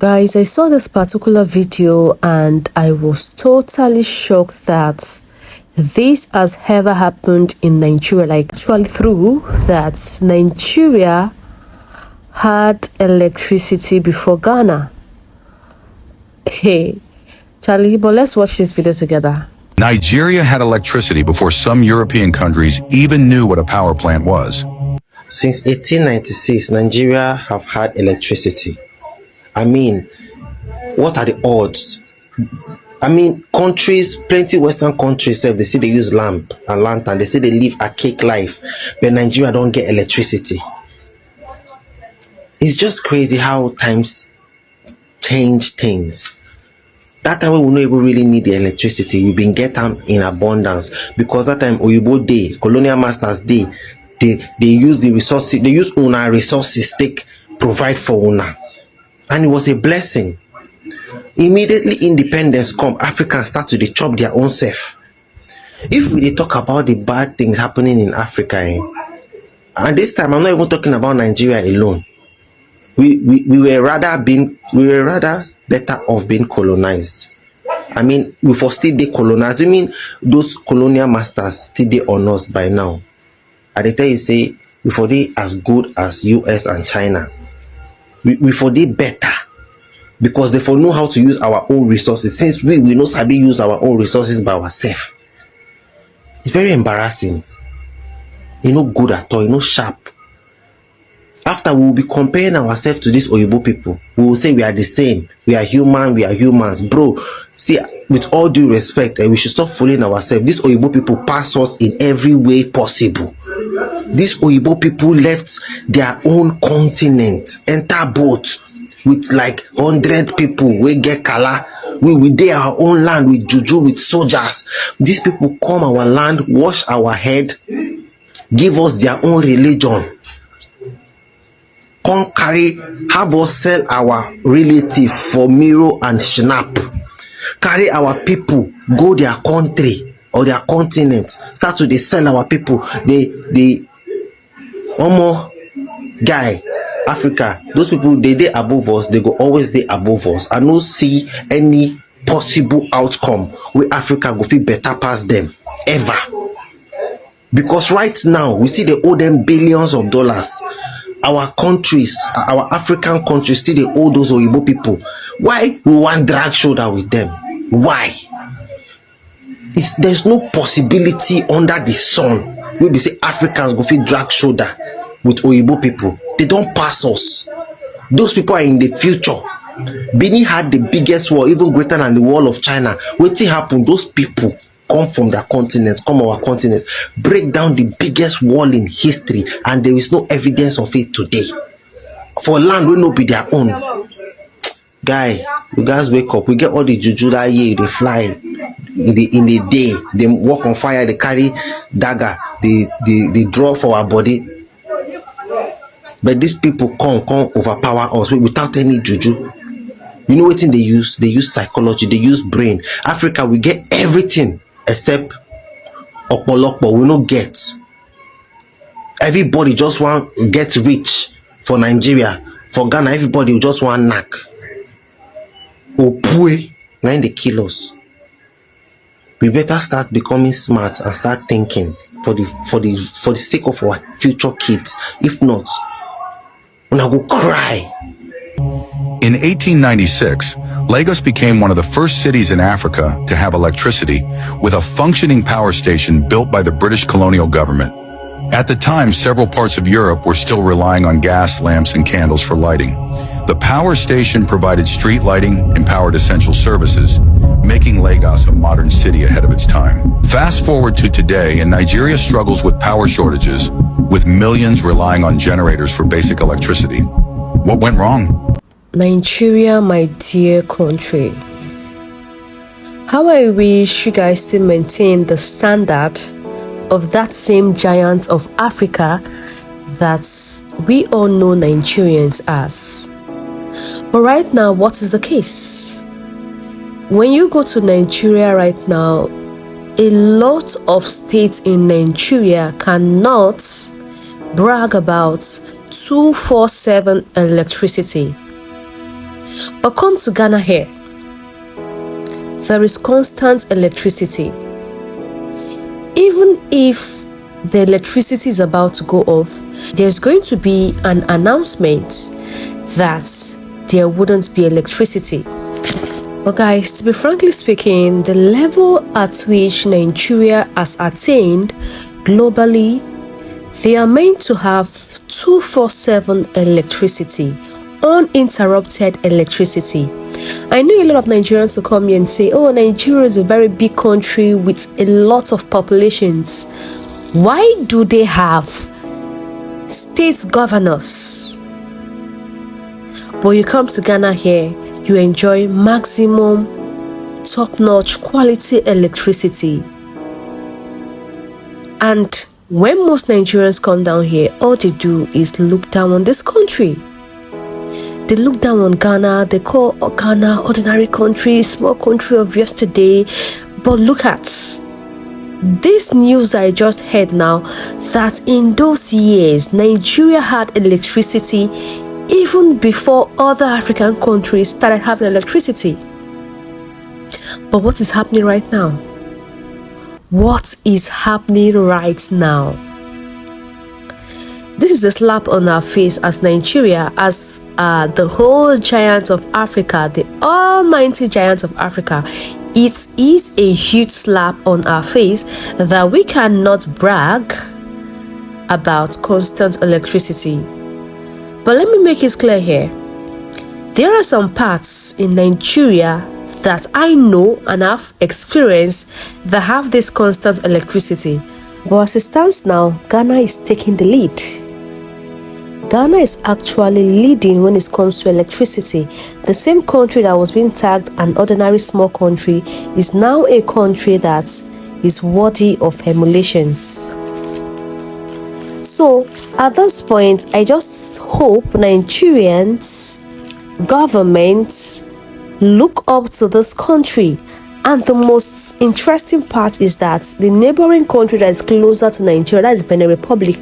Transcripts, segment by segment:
Guys, I saw this particular video and I was totally shocked that this has ever happened in Nigeria. Like, actually true that Nigeria had electricity before Ghana. Hey, Charlie, but let's watch this video together. Nigeria had electricity before some European countries even knew what a power plant was. Since 1896, Nigeria have had electricity. I mean, what are the odds? I mean, countries, plenty Western countries, they say they use lamp and lantern. They say they live a cake life, but Nigeria don't get electricity. It's just crazy how times change things. That time we will not even really need the electricity. We've been getting them in abundance because that time Oyibo Day, colonial masters day, they use the resources, they use una resources, take provide for una. And it was a blessing. Immediately independence come, Africans start to chop their own self. If we talk about the bad things happening in Africa, and this time I'm not even talking about Nigeria alone. We were rather better off being colonized. I mean, we for still decolonized. I mean, those colonial masters still they on us by now. And they tell you say we for they as good as US and China. We for they better because they for know how to use our own resources. Since we know sabi use our own resources by ourselves. It's very embarrassing. You know, good at all. You know, sharp. After we will be comparing ourselves to these Oyibo people, we will say we are the same. We are human. We are humans, bro. See, with all due respect, we should stop fooling ourselves. These Oyibo people pass us in every way possible. These Oyibo people left their own continent, enter boat with like 100 people. We get kala. We did our own land with juju, with soldiers. These people come our land, wash our head, give us their own religion. Come carry, have us sell our relative for Miro and Schnapp. Carry our people, go their country or their continent. Start to sell our people. One more guy, Africa, those people, they above us, they go always they above us. I don't see any possible outcome where Africa go feel better past them, ever. Because right now, we see they owe them billions of dollars. Our countries, our African countries, still they owe those Oyibo people. Why we want drag shoulder with them? Why? There's no possibility under the sun we be say Africans go fit drag shoulder with Oyibo people. They don't pass us. Those people are in the future. Benin had the biggest war, even greater than the wall of China. Wetin happen? Those people come from their continents, come our continent, break down the biggest wall in history, and there is no evidence of it today. For land will not be their own. Guy, you guys wake up. We get all the juju that year, they fly in the day, they walk on fire, they carry dagger, they draw for our body. But these people come overpower us without any juju. You know what thing they use? They use psychology, they use brain. Africa, we get everything except Opolokpo, we no get. Everybody just want get rich. For Nigeria, for Ghana, everybody just want knack. Opue, when they kill us. We better start becoming smart and start thinking for the sake of our future kids. If not, when I go cry. In 1896, Lagos became one of the first cities in Africa to have electricity, with a functioning power station built by the British colonial government. At the time, several parts of Europe were still relying on gas lamps and candles for lighting. The power station provided street lighting and powered essential services, making Lagos a modern city ahead of its time. Fast forward to today, and Nigeria struggles with power shortages, with millions relying on generators for basic electricity. What went wrong? Nigeria, my dear country. How I wish you guys still maintain the standard of that same giant of Africa that we all know Nigerians as. But right now, what is the case? When you go to Nigeria right now, a lot of states in Nigeria cannot brag about 24/7 electricity. But come to Ghana here. There is constant electricity. Even if the electricity is about to go off, there's going to be an announcement that there wouldn't be electricity. But guys, to be frankly speaking, the level at which Nigeria has attained globally, they are meant to have 24/7 electricity, uninterrupted electricity. I know a lot of Nigerians will come here and say, oh, Nigeria is a very big country with a lot of populations. Why do they have state governors? But you come to Ghana here, you enjoy maximum top-notch quality electricity. And when most Nigerians come down here, all they do is look down on this country. They look down on Ghana, they call Ghana ordinary country, small country of yesterday. But look at this news I just heard now, that in those years, Nigeria had electricity even before other African countries started having electricity. But what is happening right now? What is happening right now? This is a slap on our face as Nigeria, as the whole giants of Africa, the almighty giants of Africa. It is a huge slap on our face that we cannot brag about constant electricity. But let me make it clear here. There are some parts in Nigeria that I know and have experienced that have this constant electricity. But as it stands now, Ghana is taking the lead. Ghana is actually leading when it comes to electricity. The same country that was being tagged an ordinary small country is now a country that is worthy of emulations. So at this point, I just hope Nigerians, governments look up to this country. And the most interesting part is that the neighboring country that is closer to Nigeria, that is Benin Republic,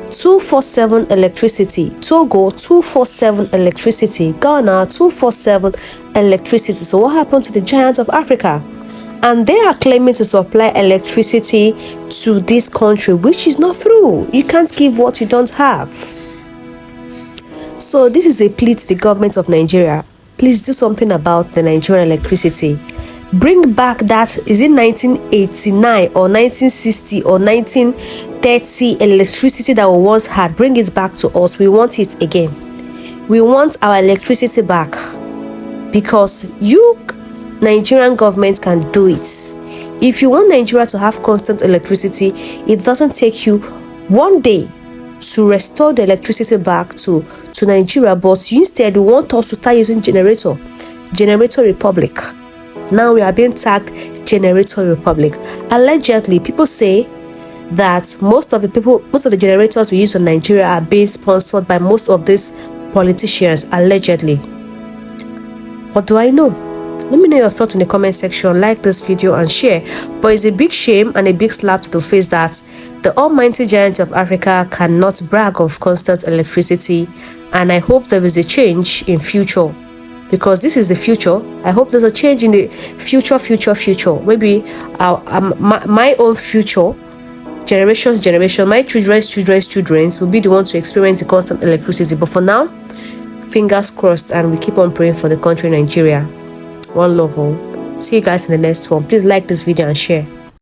24/7 electricity. Togo, 24/7 electricity. Ghana, 24/7 electricity. So what happened to the giants of Africa? And they are claiming to supply electricity to this country, which is not true. You can't give what you don't have. So this is a plea to the government of Nigeria. Please do something about the Nigerian electricity. Bring back that, is it 1989 or 1960 or 1930 electricity that we once had? Bring it back to us. We want it again. We want our electricity back, because you, Nigerian government, can do it. If you want Nigeria to have constant electricity, it doesn't take you one day to restore the electricity back to Nigeria, but instead you want us to start using generator republic. Now we are being tagged generator republic. Allegedly, people say that most of the generators we use in Nigeria are being sponsored by most of these politicians, allegedly. What do I know? Let me know your thoughts in the comment section. Like this video and share. But it's a big shame and a big slap to the face that the almighty giants of Africa cannot brag of constant electricity. And I hope there is a change in future, because this is the future. I hope there's a change in the future. Maybe my own future, generation, my children's will be the ones to experience the constant electricity. But for now, fingers crossed, and we keep on praying for the country Nigeria. One love all. See you guys in the next one. Please like this video and share.